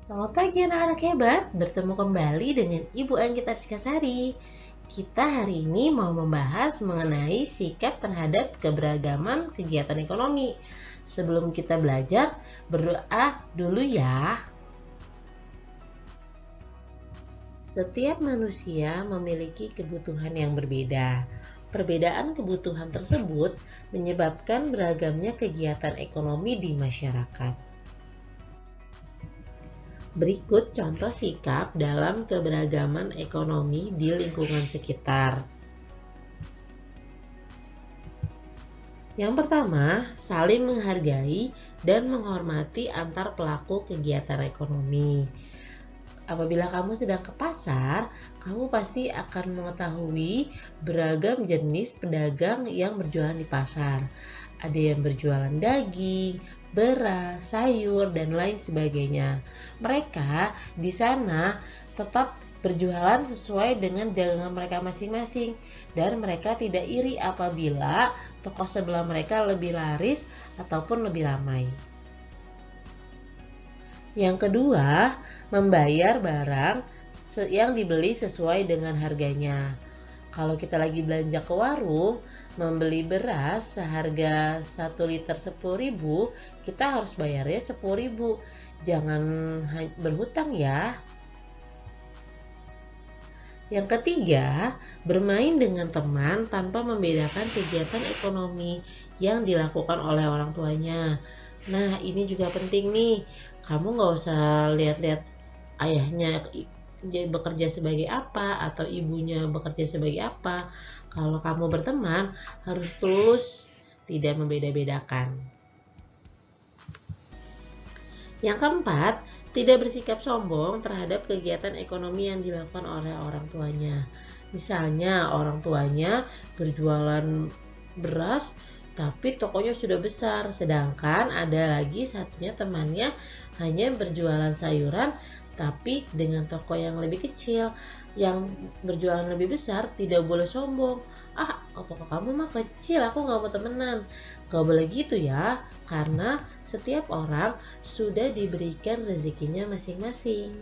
Selamat pagi anak-anak hebat, bertemu kembali dengan Ibu Anggita Sikasari. Kita hari ini mau membahas mengenai sikap terhadap keberagaman kegiatan ekonomi. Sebelum kita belajar, berdoa dulu ya. Setiap manusia memiliki kebutuhan yang berbeda. Perbedaan kebutuhan tersebut menyebabkan beragamnya kegiatan ekonomi di masyarakat. Berikut contoh sikap dalam keberagaman ekonomi di lingkungan sekitar. Yang pertama, saling menghargai dan menghormati antar pelaku kegiatan ekonomi. Apabila kamu sedang ke pasar, kamu pasti akan mengetahui beragam jenis pedagang yang berjualan di pasar. Ada yang berjualan daging, beras, sayur, dan lain sebagainya. Mereka di sana tetap berjualan sesuai dengan dagangan mereka masing-masing, dan mereka tidak iri apabila toko sebelah mereka lebih laris ataupun lebih ramai. Yang kedua, membayar barang yang dibeli sesuai dengan harganya. Kalau kita lagi belanja ke warung, membeli beras seharga 1 liter 10.000, kita harus bayarnya 10.000. Jangan berhutang ya. Yang ketiga, bermain dengan teman tanpa membedakan kegiatan ekonomi yang dilakukan oleh orang tuanya. Nah, ini juga penting nih. Kamu nggak usah lihat-lihat ayahnya dia bekerja sebagai apa atau ibunya bekerja sebagai apa. Kalau kamu berteman, harus tulus, tidak membeda-bedakan. Yang keempat, tidak bersikap sombong terhadap kegiatan ekonomi yang dilakukan oleh orang tuanya. Misalnya, orang tuanya berjualan beras, tapi tokonya sudah besar, sedangkan ada lagi satunya temannya hanya berjualan sayuran, tapi dengan toko yang lebih kecil. Yang berjualan lebih besar tidak boleh sombong. Toko kamu mah kecil, aku gak mau temenan. Gak boleh gitu ya, karena setiap orang sudah diberikan rezekinya masing-masing.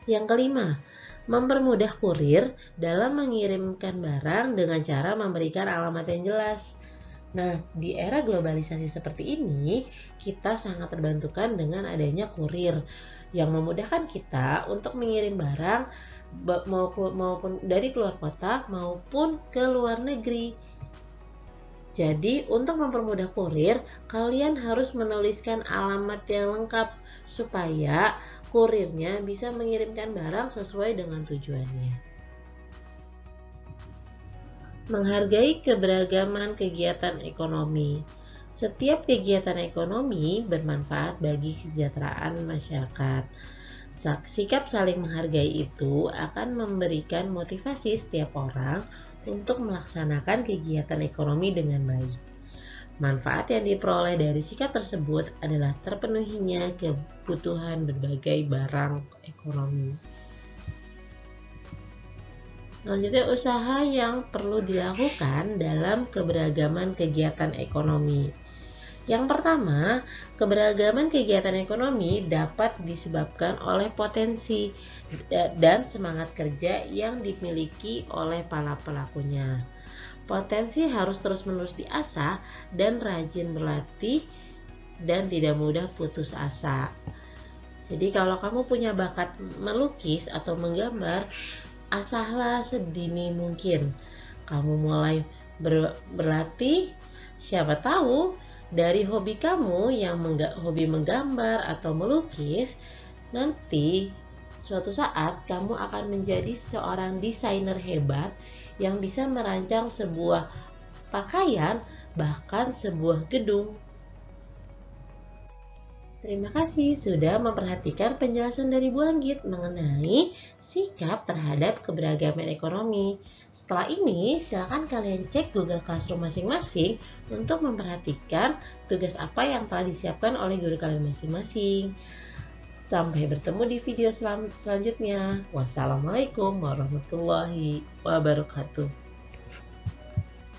Yang kelima, mempermudah kurir dalam mengirimkan barang dengan cara memberikan alamat yang jelas. Nah, di era globalisasi seperti ini, kita sangat terbantukan dengan adanya kurir yang memudahkan kita untuk mengirim barang maupun dari keluar kota maupun ke luar negeri. Jadi, untuk mempermudah kurir, kalian harus menuliskan alamat yang lengkap supaya kurirnya bisa mengirimkan barang sesuai dengan tujuannya. Menghargai keberagaman kegiatan ekonomi. Setiap kegiatan ekonomi bermanfaat bagi kesejahteraan masyarakat. Sikap saling menghargai itu akan memberikan motivasi setiap orang untuk melaksanakan kegiatan ekonomi dengan baik. Manfaat yang diperoleh dari sikap tersebut adalah terpenuhinya kebutuhan berbagai barang ekonomi. Selanjutnya, usaha yang perlu dilakukan dalam keberagaman kegiatan ekonomi. Yang pertama, keberagaman kegiatan ekonomi dapat disebabkan oleh potensi dan semangat kerja yang dimiliki oleh para pelakunya. Potensi harus terus-menerus diasah dan rajin berlatih dan tidak mudah putus asa. Jadi kalau kamu punya bakat melukis atau menggambar, asahlah sedini mungkin. Kamu mulai berlatih, siapa tahu dari hobi kamu yang hobi menggambar atau melukis, nanti suatu saat kamu akan menjadi seorang desainer hebat yang bisa merancang sebuah pakaian, bahkan sebuah gedung. Terima kasih sudah memperhatikan penjelasan dari Bu Anggit mengenai sikap terhadap keberagaman ekonomi. Setelah ini, silakan kalian cek Google Classroom masing-masing untuk memperhatikan tugas apa yang telah disiapkan oleh guru kalian masing-masing. Sampai bertemu di video selanjutnya. Wassalamualaikum warahmatullahi wabarakatuh.